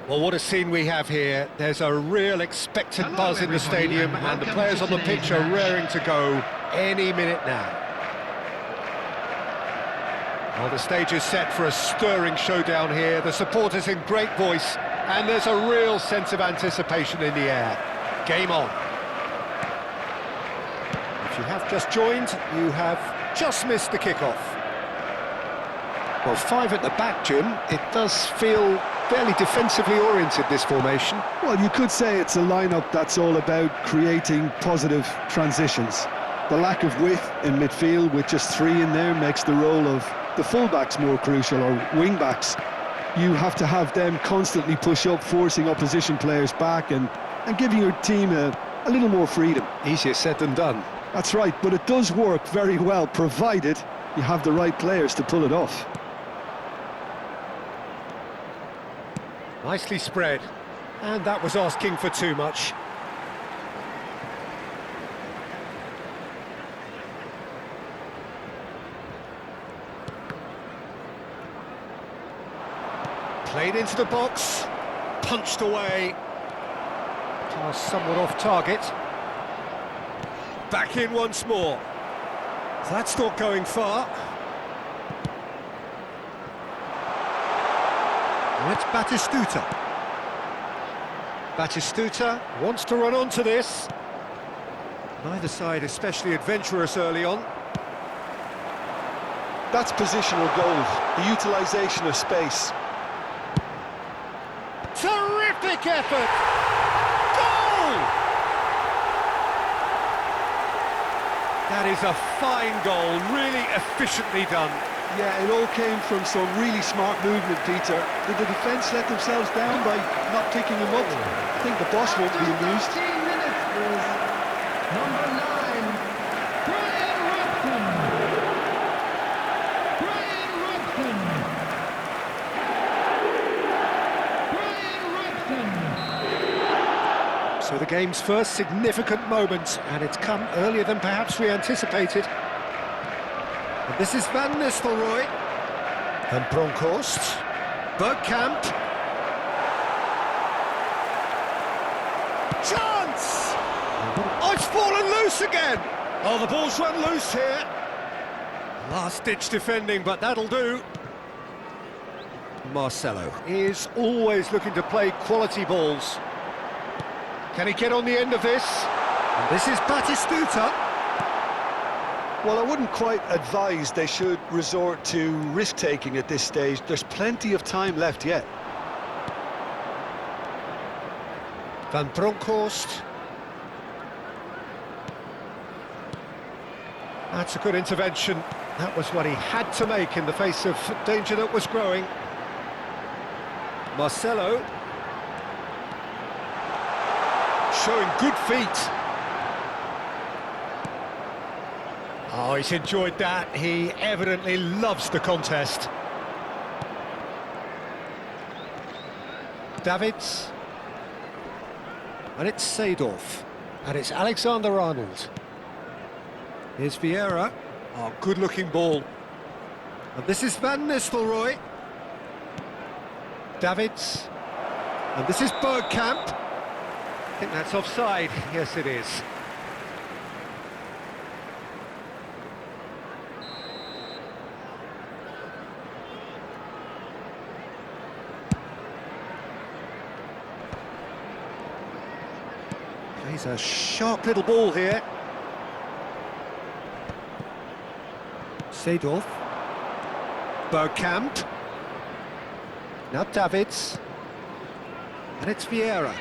Well, what a scene we have here. There's a real expectant buzz in the stadium, and the players on the pitch are raring to go any minute now. Well, the stage is set for a stirring showdown here. The supporters in great voice, and there's a real sense of anticipation in the air. Game on. If you have just joined, you have just missed the kickoff. Well, five at the back, Jim. It does feel fairly defensively oriented, this formation. Well, you could say it's a lineup that's all about creating positive transitions. The lack of width in midfield with just three in there makes the role of the fullbacks more crucial, or wing-backs. You have to have them constantly push up, forcing opposition players back and giving your team a little more freedom. Easier said than done. That's right, but it does work very well, provided you have the right players to pull it off. Nicely spread, and that was asking for too much. Played into the box, punched away. Pass somewhat off target. Back in once more. That's not going far. It's Batistuta. Batistuta wants to run onto this. Neither side especially adventurous early on. That's positional goal, the utilisation of space. Terrific effort! Goal! That is a fine goal, really efficiently done. Yeah, it all came from some really smart movement, Peter. Did the defence let themselves down by not picking him up? I think the boss won't be amused. 15 minutes is number 9, Brian Robson. Brian Robson. Brian Robson. So the game's first significant moment, and it's come earlier than perhaps we anticipated. And this is Van Nistelrooy. And Bronkhorst. Bergkamp. Chance! Oh, it's fallen loose again! Oh, the ball's run loose here. Last-ditch defending, but that'll do. Marcelo is always looking to play quality balls. Can he get on the end of this? And this is Batistuta. Well, I wouldn't quite advise they should resort to risk-taking at this stage. There's plenty of time left yet. Van Bronckhorst. That's a good intervention. That was what he had to make in the face of danger that was growing. Marcelo. Showing good feet. Oh, he's enjoyed that. He evidently loves the contest. Davids. And it's Seedorf. And it's Alexander-Arnold. Here's Vieira. Oh, good-looking ball. And this is Van Nistelrooy. Davids. And this is Bergkamp. I think that's offside. Yes, it is. Plays a sharp little ball here. Seedorf. Bergkamp. Now Davids. And it's Vieira.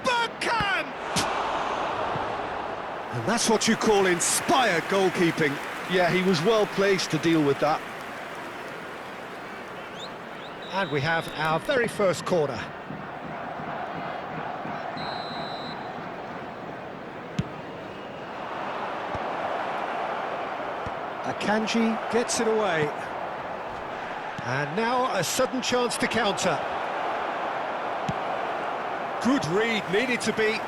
Bergkamp! And that's what you call inspired goalkeeping. Yeah, he was well placed to deal with that. And we have our very first corner. Akanji gets it away. And now a sudden chance to counter. Good read, needed to be.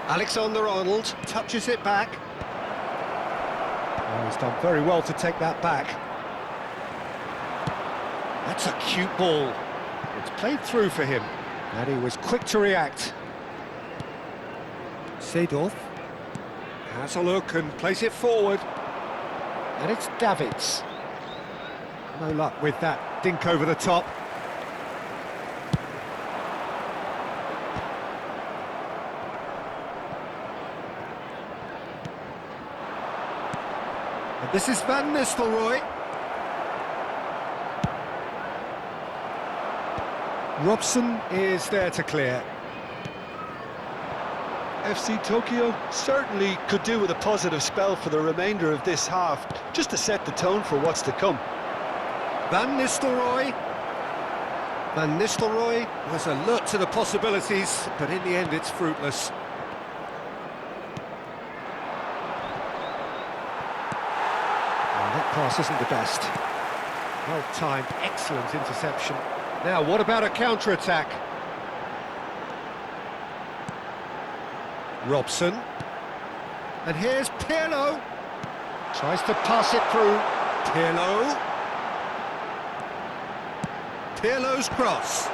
Alexander-Arnold touches it back. Oh, he's done very well to take that back. That's a cute ball. It's played through for him, and he was quick to react. Seedorf has a look and plays it forward. And it's Davids. No luck with that dink over the top. And this is Van Nistelrooy. Robson is there to clear. FC Tokyo certainly could do with a positive spell for the remainder of this half, just to set the tone for what's to come. Van Nistelrooy. Van Nistelrooy was alert to the possibilities, but in the end it's fruitless. Oh, that pass isn't the best. Well-timed, excellent interception. Now, what about a counter-attack? Robson. And here's Pirlo. Tries to pass it through. Pirlo. Pirlo's cross.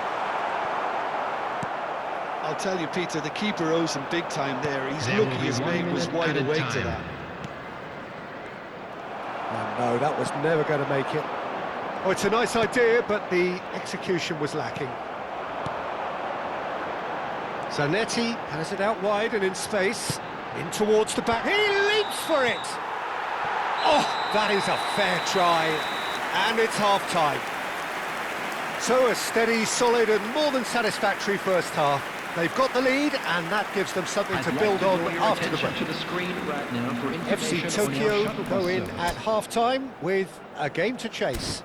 I'll tell you, Peter, the keeper owes him big time there. He's There will lucky be his 1 mate was minute wide added awake to time. that. Oh, no, that was never going to make it. Oh, it's a nice idea, but the execution was lacking. Zanetti has it out wide and in space. In towards the back. He leaps for it! Oh, that is a fair try. And it's half-time. So a steady, solid and more than satisfactory first half. They've got the lead, and that gives them something to build on after the break. To the screen right now for FC information on your Tokyo shuttle go bus in service. at half-time with a game to chase.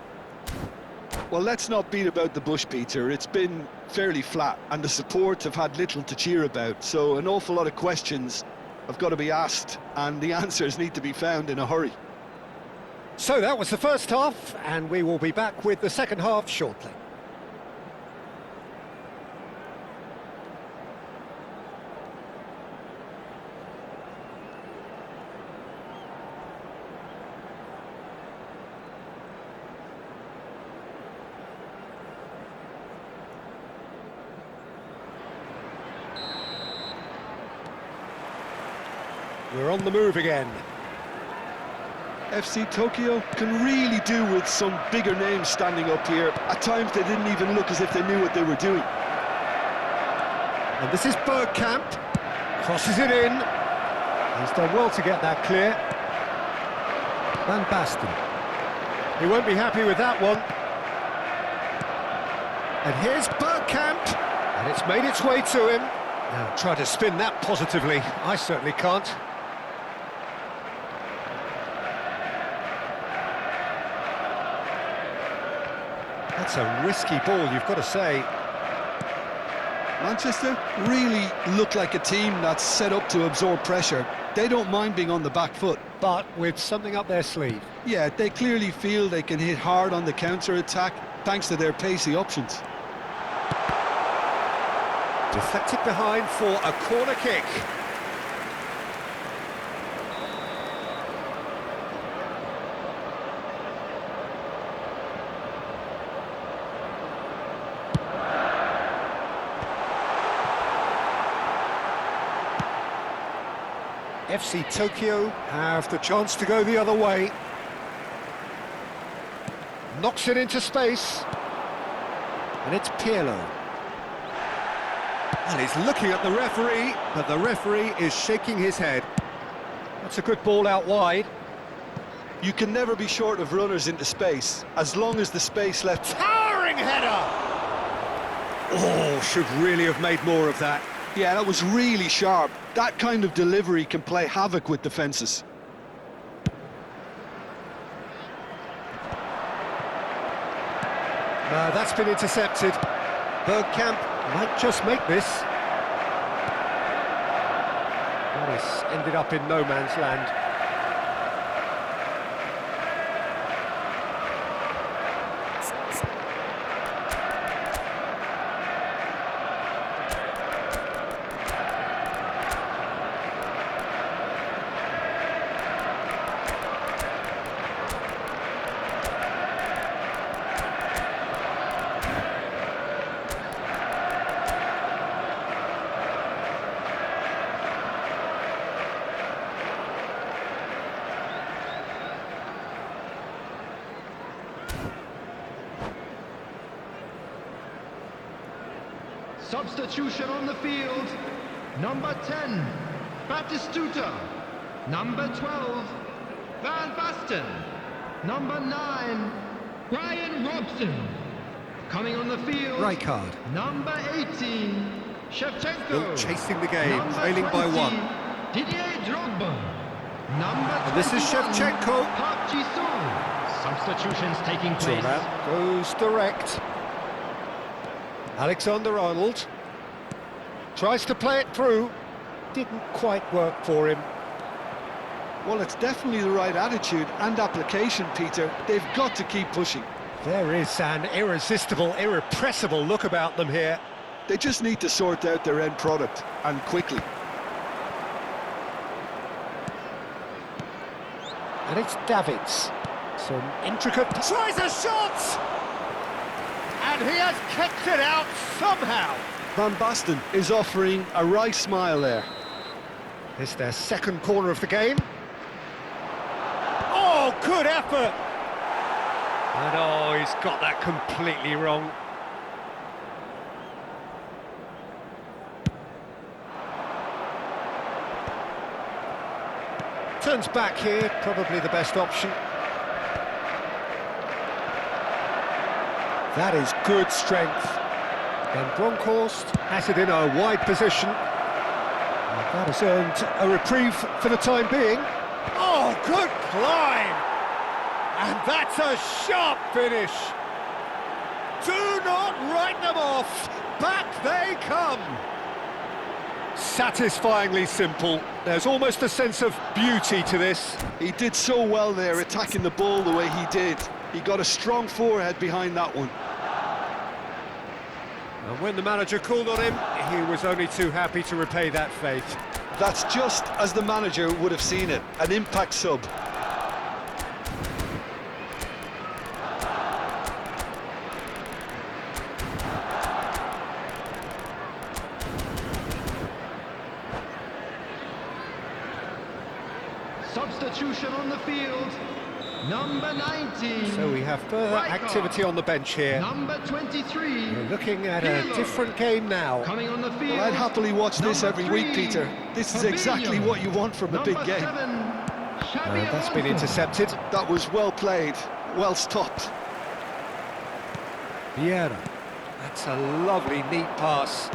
Well, let's not beat about the bush, Peter. It's been fairly flat, and the support have had little to cheer about, so an awful lot of questions have got to be asked, and the answers need to be found in a hurry. So that was the first half, and we will be back with the second half shortly. We're on the move again. FC Tokyo can really do with some bigger names standing up here. At times they didn't even look as if they knew what they were doing. And this is Bergkamp. Crosses it in. He's done well to get that clear. Van Basten. He won't be happy with that one. And here's Bergkamp. And it's made its way to him. Now try to spin that positively. I certainly can't. That's a risky ball, you've got to say. Manchester really look like a team that's set up to absorb pressure. They don't mind being on the back foot. But with something up their sleeve. Yeah, they clearly feel they can hit hard on the counter-attack thanks to their pacey options. Deflected behind for a corner kick. FC Tokyo have the chance to go the other way. Knocks it into space. And it's Pirlo. And he's looking at the referee, but the referee is shaking his head. That's a good ball out wide. You can never be short of runners into space, as long as the space left... Towering header! Oh, should really have made more of that. Yeah, that was really sharp. That kind of delivery can play havoc with defences. That's been intercepted. Bergkamp might just make this. That has ended up in no man's land. Substitution on the field. Number 10, Batistuta. Number 12, Van Basten. Number 9, Brian Robson. Coming on the field. Right card. Number 18, Shevchenko. Still chasing the game, Number trailing by 20, 1. Didier Drogba. Number And this is 21, Shevchenko. Park Ji-sung. Substitutions taking place. Thuram goes direct. Alexander-Arnold tries to play it through. Didn't quite work for him. Well, it's definitely the right attitude and application, Peter. They've got to keep pushing. There is an irresistible, irrepressible look about them here. They just need to sort out their end product, and quickly. And it's Davids. Some intricate... Tries a shot! And he has kicked it out somehow. Van Basten is offering a right smile there. It's their second corner of the game. Oh, good effort! And oh, he's got that completely wrong. Turns back here, probably the best option. That is good strength. Then Bronkhorst has it in a wide position. And that has earned a reprieve for the time being. Oh, good climb! And that's a sharp finish. Do not write them off. Back they come. Satisfyingly simple. There's almost a sense of beauty to this. He did so well there, attacking the ball the way he did. He got a strong forehead behind that one. And when the manager called on him, he was only too happy to repay that faith. That's just as the manager would have seen it, an impact sub. Substitution on the field. Number 19. So we have further activity on the bench here. Number 23. We're looking at a different game now. Coming on the field. Well, I'd happily watch this Number every week, 3, Peter. This is Pavilion. exactly what you want from a big game. Number 7, Xabi That's been Alonso. intercepted. That was well played, well stopped. Vieira. That's a lovely, neat pass.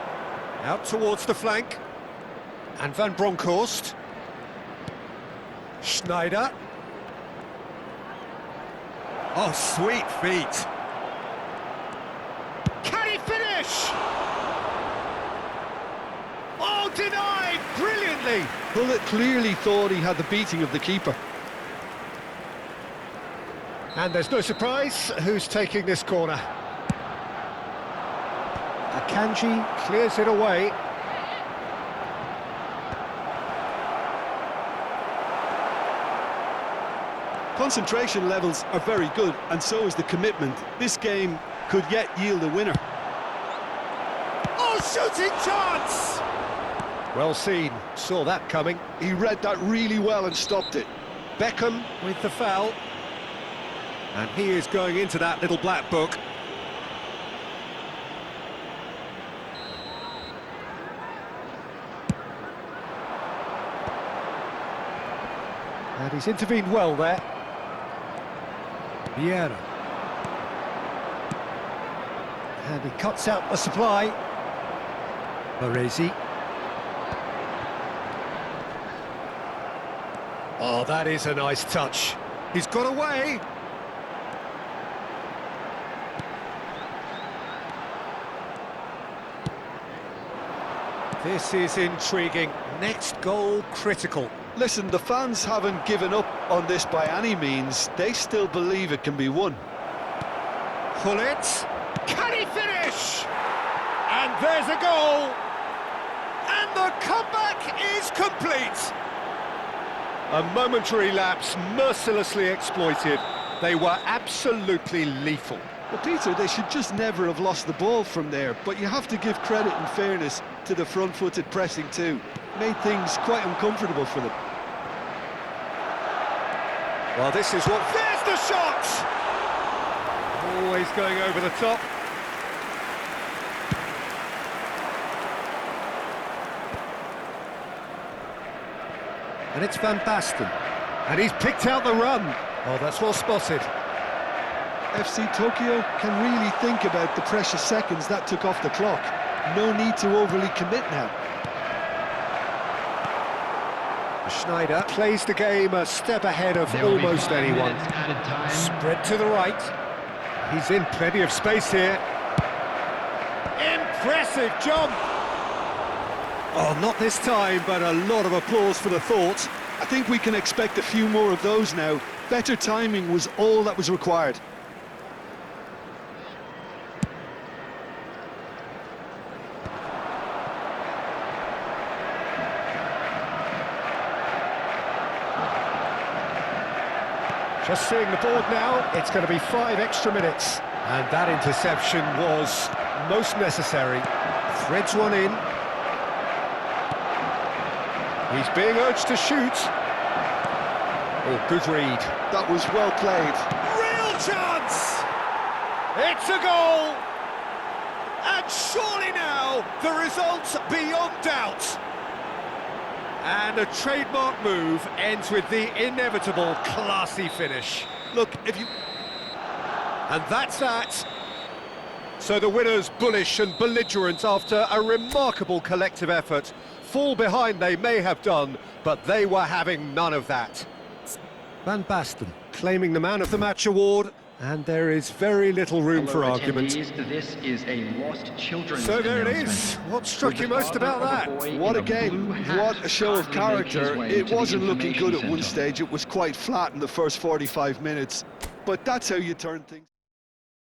Out towards the flank. And Van Bronckhorst. Schneider. Oh, sweet feet. Can he finish? Oh, denied brilliantly. Bullet clearly thought he had the beating of the keeper. And there's no surprise who's taking this corner. Akanji clears it away. Concentration levels are very good, and so is the commitment. This game could yet yield a winner. Oh, shooting chance! Well seen, saw that coming. He read that really well and stopped it. Beckham with the foul. And he is going into that little black book. And he's intervened well there. Vieira. And he cuts out the supply. Baresi. Oh, that is a nice touch. He's got away. This is intriguing. Next goal critical. Listen, the fans haven't given up on this by any means. They still believe it can be won. Pull it. Can he finish? And there's a goal. And the comeback is complete. A momentary lapse mercilessly exploited. They were absolutely lethal. Well, Peter, they should just never have lost the ball from there, but you have to give credit and fairness to the front-footed pressing too. Made things quite uncomfortable for them. Well, this is what... There's the shot! Always going over the top. And it's Van Basten. And he's picked out the run. Oh, that's well spotted. FC Tokyo can really think about the precious seconds that took off the clock. No need to overly commit now. Schneider plays the game a step ahead of almost anyone. Spread to the right. He's in plenty of space here. Impressive jump! Oh, not this time, but a lot of applause for the thought. I think we can expect a few more of those now. Better timing was all that was required. Just seeing the board now, it's going to be 5 extra minutes. And that interception was most necessary. Threads one in. He's being urged to shoot. Oh, good read. That was well played. Real chance! It's a goal! And surely now, the result's beyond doubt. And a trademark move ends with the inevitable classy finish. Look, if you... And that's that. So the winners, bullish and belligerent after a remarkable collective effort. Fall behind they may have done, but they were having none of that. Van Basten claiming the Man of the Match award, and there is very little room for argument. This is a lost children's So there it is. What struck you most about that? What a game, what a show of character. It wasn't looking good at one stage, it was quite flat in the first 45 minutes, but that's how you turn things.